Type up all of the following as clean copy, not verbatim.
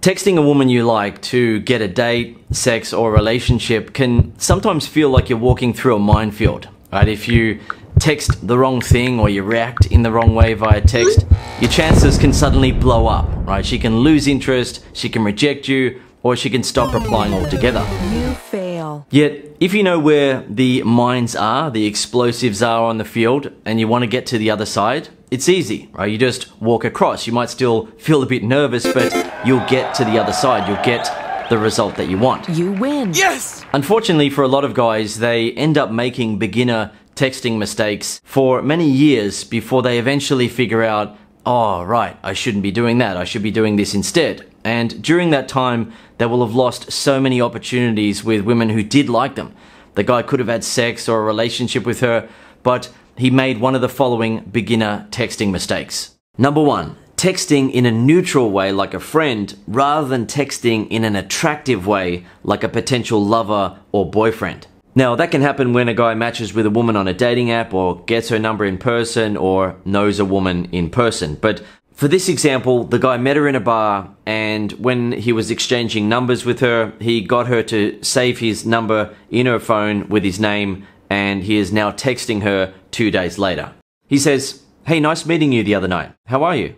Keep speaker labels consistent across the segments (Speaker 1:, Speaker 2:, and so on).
Speaker 1: Texting a woman you like to get a date, sex, or a relationship can sometimes feel like you're walking through a minefield, right? If you text the wrong thing or you react in the wrong way via text, your chances can suddenly blow up, right? She can lose interest, she can reject you, or she can stop replying altogether.
Speaker 2: You fail.
Speaker 1: Yet, if you know where the mines are, the explosives are on the field, and you want to get to the other side, it's easy, right? You just walk across. You might still feel a bit nervous, but you'll get to the other side. You'll get the result that you want.
Speaker 2: You win.
Speaker 3: Yes!
Speaker 1: Unfortunately, for a lot of guys, they end up making beginner texting mistakes for many years before they eventually figure out, oh, right, I shouldn't be doing that. I should be doing this instead. And during that time, they will have lost so many opportunities with women who did like them. The guy could have had sex or a relationship with her, but he made one of the following beginner texting mistakes. Number 1, texting in a neutral way like a friend rather than texting in an attractive way like a potential lover or boyfriend. Now, that can happen when a guy matches with a woman on a dating app or gets her number in person or knows a woman in person. But for this example, the guy met her in a bar, and when he was exchanging numbers with her, he got her to save his number in her phone with his name, and he is now texting her 2 days later. He says, "Hey, nice meeting you the other night. How are you?"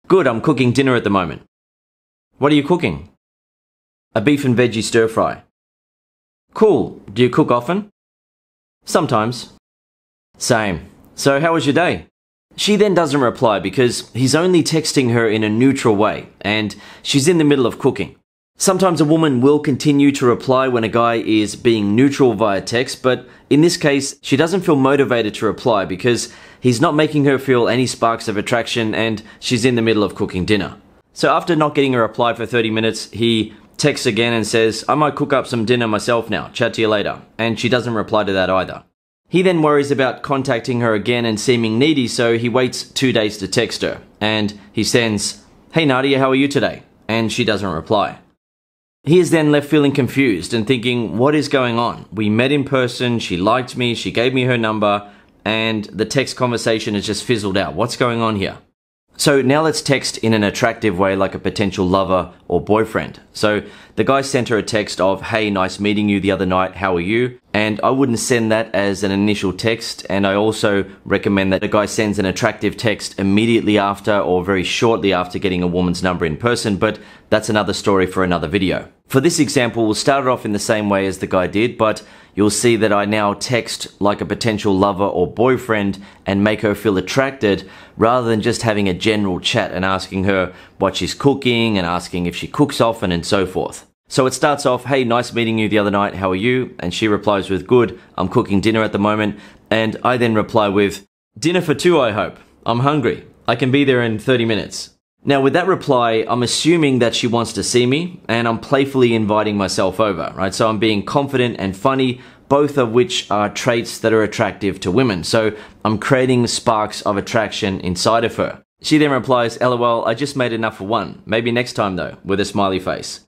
Speaker 1: "Good, I'm cooking dinner at the moment." "What are you cooking?" "A beef and veggie stir fry." "Cool. Do you cook often?" "Sometimes." "Same. So how was your day?" She then doesn't reply because he's only texting her in a neutral way, and she's in the middle of cooking. Sometimes a woman will continue to reply when a guy is being neutral via text, but in this case, she doesn't feel motivated to reply because he's not making her feel any sparks of attraction and she's in the middle of cooking dinner. So after not getting a reply for 30 minutes, he texts again and says, "I might cook up some dinner myself now, chat to you later." And she doesn't reply to that either. He then worries about contacting her again and seeming needy, so he waits 2 days to text her. And he sends, "Hey Nadia, how are you today?" And she doesn't reply. He is then left feeling confused and thinking, what is going on? We met in person, she liked me, she gave me her number, and the text conversation has just fizzled out. What's going on here? So now let's text in an attractive way like a potential lover or boyfriend. So the guy sent her a text of, "Hey, nice meeting you the other night, how are you?" And I wouldn't send that as an initial text, and I also recommend that a guy sends an attractive text immediately after or very shortly after getting a woman's number in person, but that's another story for another video. For this example, we'll start it off in the same way as the guy did, but you'll see that I now text like a potential lover or boyfriend and make her feel attracted rather than just having a general chat and asking her what she's cooking and asking if she cooks often and so forth. So it starts off, "Hey, nice meeting you the other night, how are you?" And she replies with, "Good, I'm cooking dinner at the moment." And I then reply with, "Dinner for two, I hope. I'm hungry. I can be there in 30 minutes. Now with that reply, I'm assuming that she wants to see me and I'm playfully inviting myself over, right? So I'm being confident and funny, both of which are traits that are attractive to women. So I'm creating sparks of attraction inside of her. She then replies, "LOL, I just made enough for one. Maybe next time though," with a smiley face.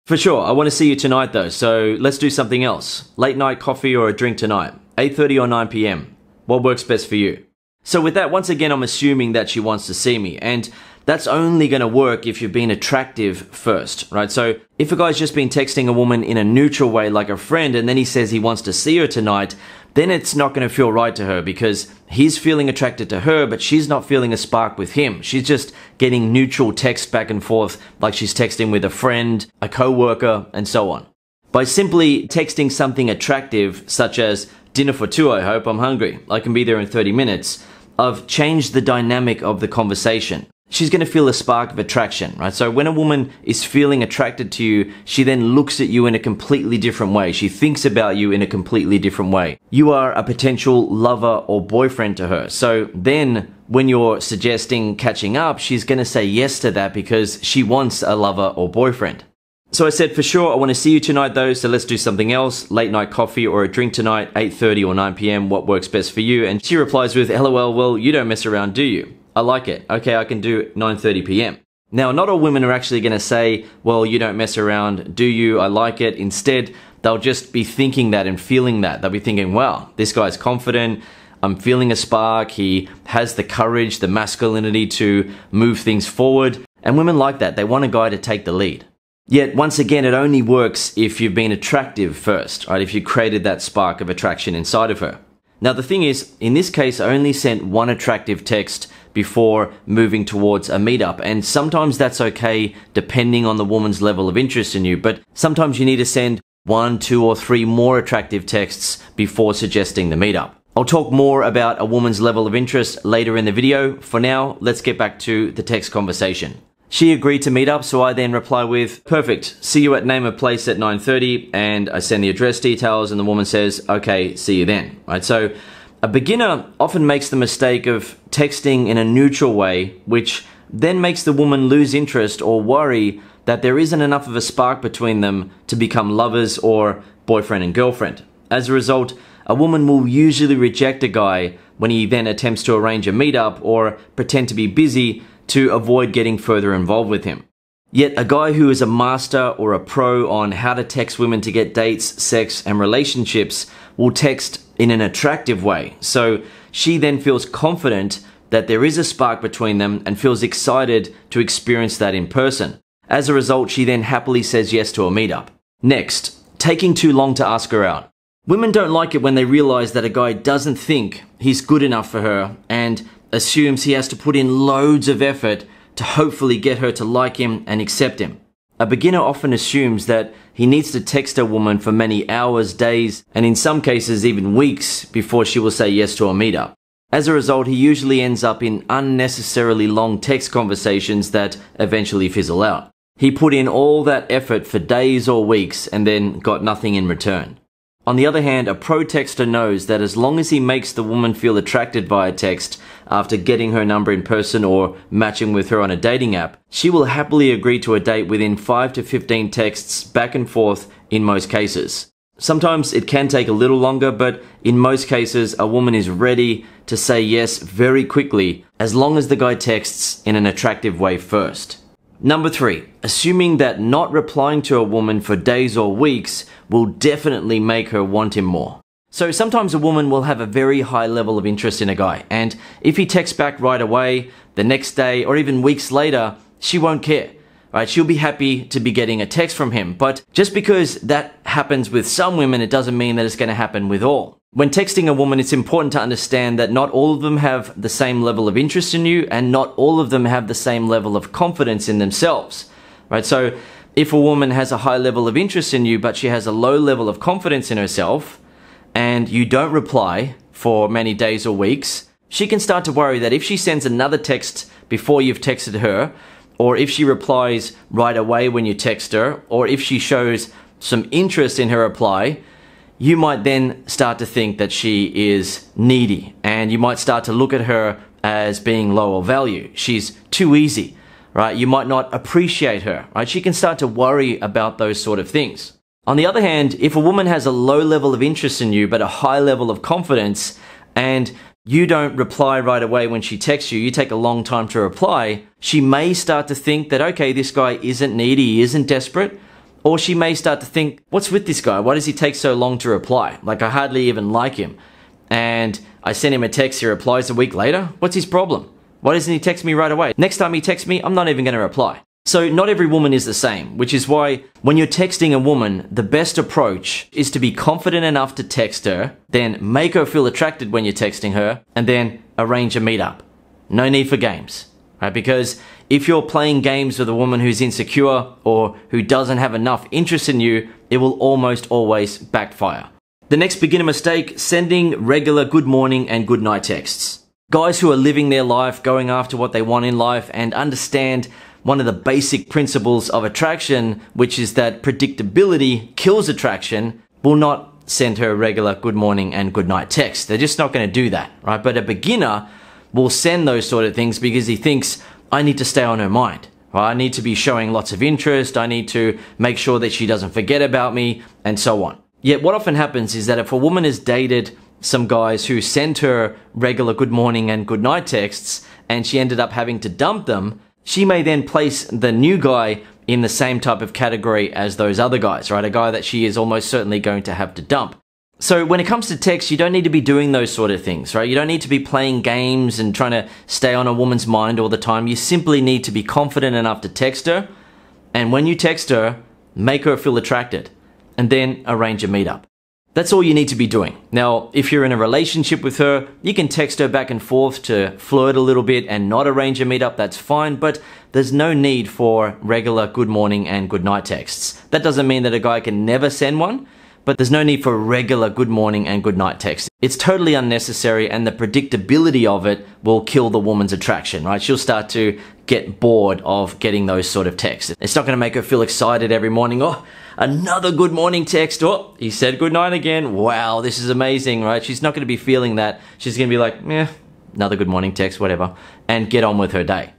Speaker 1: "For sure, I want to see you tonight though, so let's do something else. Late night coffee or a drink tonight, 8:30 or 9 p.m. What works best for you?" So with that, once again, I'm assuming that she wants to see me, and that's only going to work if you've been attractive first, right? So if a guy's just been texting a woman in a neutral way like a friend and then he says he wants to see her tonight, then it's not going to feel right to her because he's feeling attracted to her, but she's not feeling a spark with him. She's just getting neutral text back and forth like she's texting with a friend, a co-worker, and so on. By simply texting something attractive, such as, "Dinner for two, I hope, I'm hungry, I can be there in 30 minutes, I've changed the dynamic of the conversation. She's going to feel a spark of attraction, right? So when a woman is feeling attracted to you, she then looks at you in a completely different way. She thinks about you in a completely different way. You are a potential lover or boyfriend to her. So then when you're suggesting catching up, she's going to say yes to that because she wants a lover or boyfriend. So I said, "For sure, I want to see you tonight though, so let's do something else. Late night coffee or a drink tonight, 8:30 or 9 p.m. What works best for you?" And she replies with, "LOL, well, you don't mess around, do you? I like it. Okay, I can do 9:30 p.m. Now, not all women are actually going to say, "Well, you don't mess around, do you? I like it." Instead, they'll just be thinking that and feeling that. They'll be thinking, wow, this guy's confident. I'm feeling a spark. He has the courage, the masculinity to move things forward. And women like that. They want a guy to take the lead. Yet, once again, it only works if you've been attractive first, right? If you created that spark of attraction inside of her. Now, the thing is, in this case, I only sent one attractive text before moving towards a meetup. And sometimes that's okay, depending on the woman's level of interest in you. But sometimes you need to send 1, 2, or 3 more attractive texts before suggesting the meetup. I'll talk more about a woman's level of interest later in the video. For now, let's get back to the text conversation. She agreed to meet up, so I then reply with, perfect, see you at name of place at 9:30, and I send the address details, and the woman says, okay, see you then, right? So a beginner often makes the mistake of texting in a neutral way, which then makes the woman lose interest or worry that there isn't enough of a spark between them to become lovers or boyfriend and girlfriend. As a result, a woman will usually reject a guy when he then attempts to arrange a meetup or pretend to be busy to avoid getting further involved with him. Yet a guy who is a master or a pro on how to text women to get dates, sex, and relationships will text in an attractive way. So she then feels confident that there is a spark between them and feels excited to experience that in person. As a result, she then happily says yes to a meetup. Next, taking too long to ask her out. Women don't like it when they realize that a guy doesn't think he's good enough for her and assumes he has to put in loads of effort to hopefully get her to like him and accept him. A beginner often assumes that he needs to text a woman for many hours, days, and in some cases even weeks before she will say yes to a meetup. As a result, he usually ends up in unnecessarily long text conversations that eventually fizzle out. He put in all that effort for days or weeks and then got nothing in return. On the other hand, a pro texter knows that as long as he makes the woman feel attracted via text after getting her number in person or matching with her on a dating app, she will happily agree to a date within 5 to 15 texts back and forth in most cases. Sometimes it can take a little longer, but in most cases, a woman is ready to say yes very quickly as long as the guy texts in an attractive way first. Number 3, assuming that not replying to a woman for days or weeks will definitely make her want him more. So sometimes a woman will have a very high level of interest in a guy, and if he texts back right away, the next day, or even weeks later, she won't care. Right? She'll be happy to be getting a text from him, but just because that happens with some women, it doesn't mean that it's going to happen with all. When texting a woman, it's important to understand that not all of them have the same level of interest in you, and not all of them have the same level of confidence in themselves. Right? So if a woman has a high level of interest in you, but she has a low level of confidence in herself, and you don't reply for many days or weeks, she can start to worry that if she sends another text before you've texted her, or if she replies right away when you text her, or if she shows some interest in her reply, you might then start to think that she is needy, and you might start to look at her as being lower value. She's too easy, right? You might not appreciate her, right? She can start to worry about those sort of things. On the other hand, if a woman has a low level of interest in you, but a high level of confidence, and you don't reply right away when she texts you, you take a long time to reply, she may start to think that, okay, this guy isn't needy, he isn't desperate. Or she may start to think, what's with this guy? Why does he take so long to reply? Like, I hardly even like him. And I send him a text, he replies a week later. What's his problem? Why doesn't he text me right away? Next time he texts me, I'm not even going to reply. So not every woman is the same, which is why when you're texting a woman, the best approach is to be confident enough to text her, then make her feel attracted when you're texting her, and then arrange a meetup. No need for games, right? Because if you're playing games with a woman who's insecure or who doesn't have enough interest in you, it will almost always backfire. The next beginner mistake, sending regular good morning and good night texts. Guys who are living their life, going after what they want in life, and understand one of the basic principles of attraction, which is that predictability kills attraction, will not send her regular good morning and good night text. They're just not going to do that, right? But a beginner will send those sort of things because he thinks, I need to stay on her mind. Right? I need to be showing lots of interest. I need to make sure that she doesn't forget about me, and so on. Yet what often happens is that if a woman has dated some guys who sent her regular good morning and good night texts, and she ended up having to dump them, she may then place the new guy in the same type of category as those other guys, right? A guy that she is almost certainly going to have to dump. So when it comes to text, you don't need to be doing those sort of things, right? You don't need to be playing games and trying to stay on a woman's mind all the time. You simply need to be confident enough to text her. And when you text her, make her feel attracted and then arrange a meetup. That's all you need to be doing. Now, if you're in a relationship with her, you can text her back and forth to flirt a little bit and not arrange a meetup. That's fine, but there's no need for regular good morning and good night texts. That doesn't mean that a guy can never send one, but there's no need for regular good morning and good night texts. It's totally unnecessary, and the predictability of it will kill the woman's attraction, right? She'll start to get bored of getting those sort of texts. It's not going to make her feel excited every morning. Oh, another good morning text. Oh, he said good night again. Wow, this is amazing, right? She's not going to be feeling that. She's going to be like, another good morning text, whatever, and get on with her day.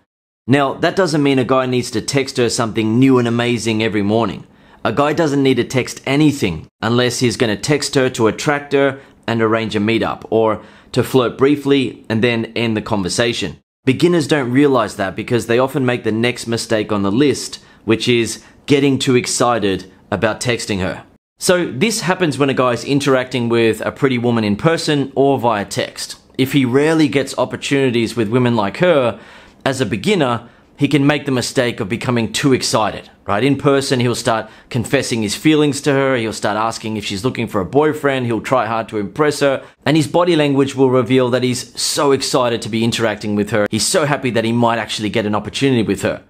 Speaker 1: Now, that doesn't mean a guy needs to text her something new and amazing every morning. A guy doesn't need to text anything unless he's going to text her to attract her and arrange a meetup, or to flirt briefly and then end the conversation. Beginners don't realize that because they often make the next mistake on the list, which is getting too excited about texting her. So this happens when a guy's interacting with a pretty woman in person or via text. If he rarely gets opportunities with women like her, as a beginner, he can make the mistake of becoming too excited, right? In person, he'll start confessing his feelings to her. He'll start asking if she's looking for a boyfriend. He'll try hard to impress her. And his body language will reveal that he's so excited to be interacting with her. He's so happy that he might actually get an opportunity with her.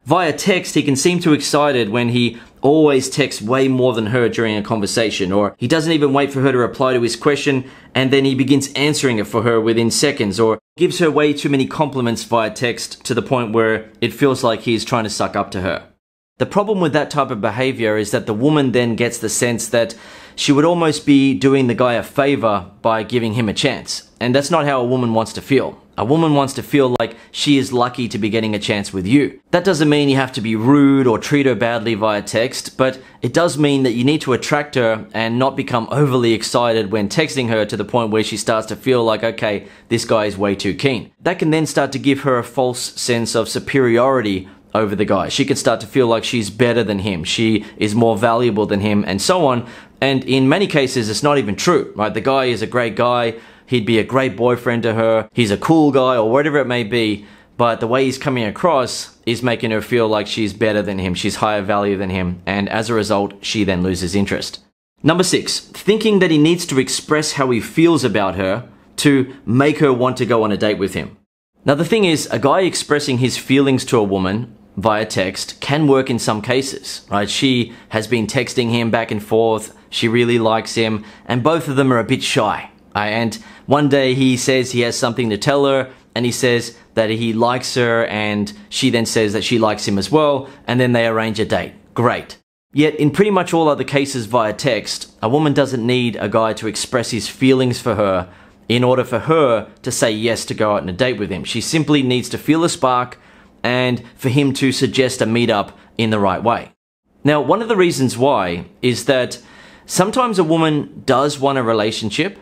Speaker 1: Via text, he can seem too excited when he always texts way more than her during a conversation, or he doesn't even wait for her to reply to his question and then he begins answering it for her within seconds, or gives her way too many compliments via text to the point where it feels like he's trying to suck up to her. The problem with that type of behavior is that the woman then gets the sense that she would almost be doing the guy a favor by giving him a chance. And that's not how a woman wants to feel. A woman wants to feel like she is lucky to be getting a chance with you. That doesn't mean you have to be rude or treat her badly via text, but it does mean that you need to attract her and not become overly excited when texting her to the point where she starts to feel like, okay, this guy is way too keen. That can then start to give her a false sense of superiority over the guy. She can start to feel like she's better than him, she is more valuable than him, and so on. And in many cases, it's not even true, right? The guy is a great guy, he'd be a great boyfriend to her, he's a cool guy, or whatever it may be, but the way he's coming across is making her feel like she's better than him, she's higher value than him, and as a result, she then loses interest. Number 6, thinking that he needs to express how he feels about her to make her want to go on a date with him. Now the thing is, a guy expressing his feelings to a woman via text can work in some cases, right? She has been texting him back and forth, she really likes him, and both of them are a bit shy. And one day he says he has something to tell her, and he says that he likes her, and she then says that she likes him as well, and then they arrange a date. Great. Yet in pretty much all other cases via text, a woman doesn't need a guy to express his feelings for her in order for her to say yes to go out on a date with him. She simply needs to feel a spark and for him to suggest a meetup in the right way. Now, one of the reasons why is that sometimes a woman does want a relationship,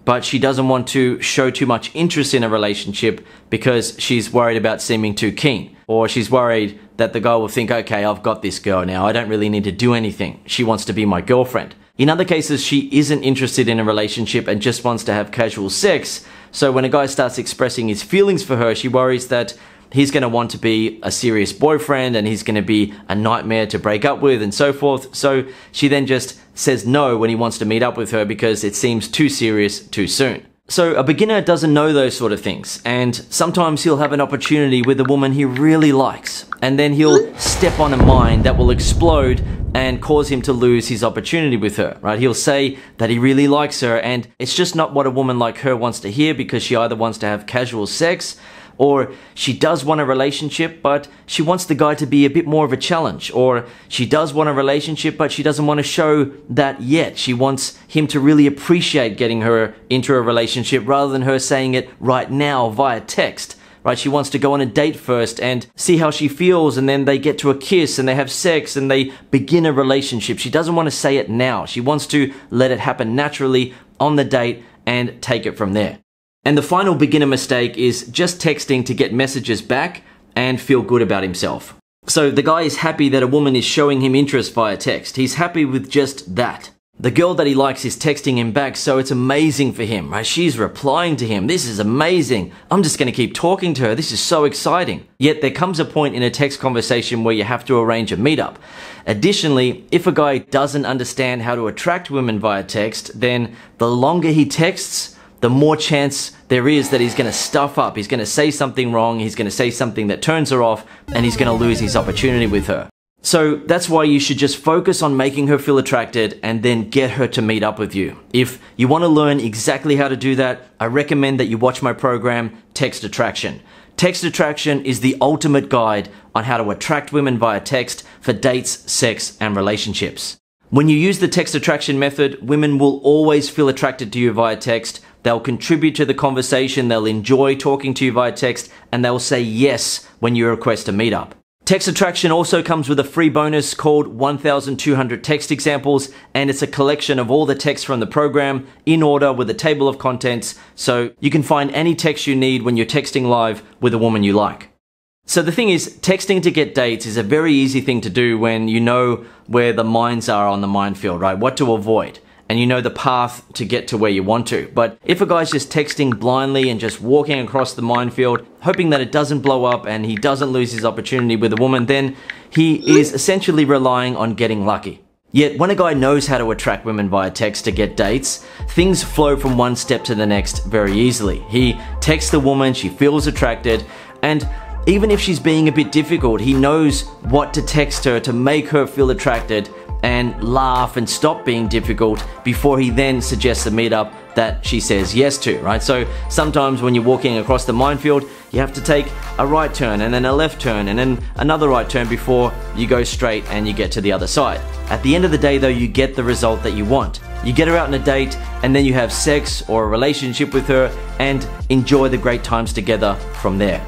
Speaker 1: but she doesn't want to show too much interest in a relationship because she's worried about seeming too keen, or she's worried that the guy will think, okay, I've got this girl now, I don't really need to do anything. She wants to be my girlfriend. In other cases, she isn't interested in a relationship and just wants to have casual sex. So when a guy starts expressing his feelings for her, she worries that he's going to want to be a serious boyfriend and he's going to be a nightmare to break up with and so forth. So she then just says no when he wants to meet up with her because it seems too serious too soon. So a beginner doesn't know those sort of things, and sometimes he'll have an opportunity with a woman he really likes, and then he'll step on a mine that will explode and cause him to lose his opportunity with her, right? He'll say that he really likes her, and it's just not what a woman like her wants to hear, because she either wants to have casual sex, or she does want a relationship, but she wants the guy to be a bit more of a challenge. Or she does want a relationship, but she doesn't want to show that yet. She wants him to really appreciate getting her into a relationship rather than her saying it right now via text. Right? She wants to go on a date first and see how she feels, and then they get to a kiss and they have sex and they begin a relationship. She doesn't want to say it now. She wants to let it happen naturally on the date and take it from there. And the final beginner mistake is just texting to get messages back and feel good about himself. So the guy is happy that a woman is showing him interest via text. He's happy with just that. The girl that he likes is texting him back, so it's amazing for him, right? She's replying to him. This is amazing. I'm just going to keep talking to her. This is so exciting. Yet there comes a point in a text conversation where you have to arrange a meetup. Additionally, if a guy doesn't understand how to attract women via text, then the longer he texts, the more chance there is that he's going to stuff up. He's going to say something wrong. He's going to say something that turns her off, and he's going to lose his opportunity with her. So that's why you should just focus on making her feel attracted and then get her to meet up with you. If you want to learn exactly how to do that, I recommend that you watch my program, Text Attraction. Text Attraction is the ultimate guide on how to attract women via text for dates, sex, and relationships. When you use the text attraction method, women will always feel attracted to you via text. They'll contribute to the conversation, they'll enjoy talking to you via text, and they'll say yes when you request a meetup. Text Attraction also comes with a free bonus called 1,200 text examples, and it's a collection of all the text from the program in order with a table of contents, so you can find any text you need when you're texting live with a woman you like. So the thing is, texting to get dates is a very easy thing to do when you know where the mines are on the minefield, right? What to avoid. And you know the path to get to where you want to. But if a guy's just texting blindly and just walking across the minefield, hoping that it doesn't blow up and he doesn't lose his opportunity with a woman, then he is essentially relying on getting lucky. Yet when a guy knows how to attract women via text to get dates, things flow from one step to the next very easily. He texts the woman, she feels attracted, and even if she's being a bit difficult, he knows what to text her to make her feel attracted and laugh and stop being difficult before he then suggests a meetup that she says yes to, right? So sometimes when you're walking across the minefield, you have to take a right turn and then a left turn and then another right turn before you go straight and you get to the other side. At the end of the day though, you get the result that you want. You get her out on a date and then you have sex or a relationship with her and enjoy the great times together from there.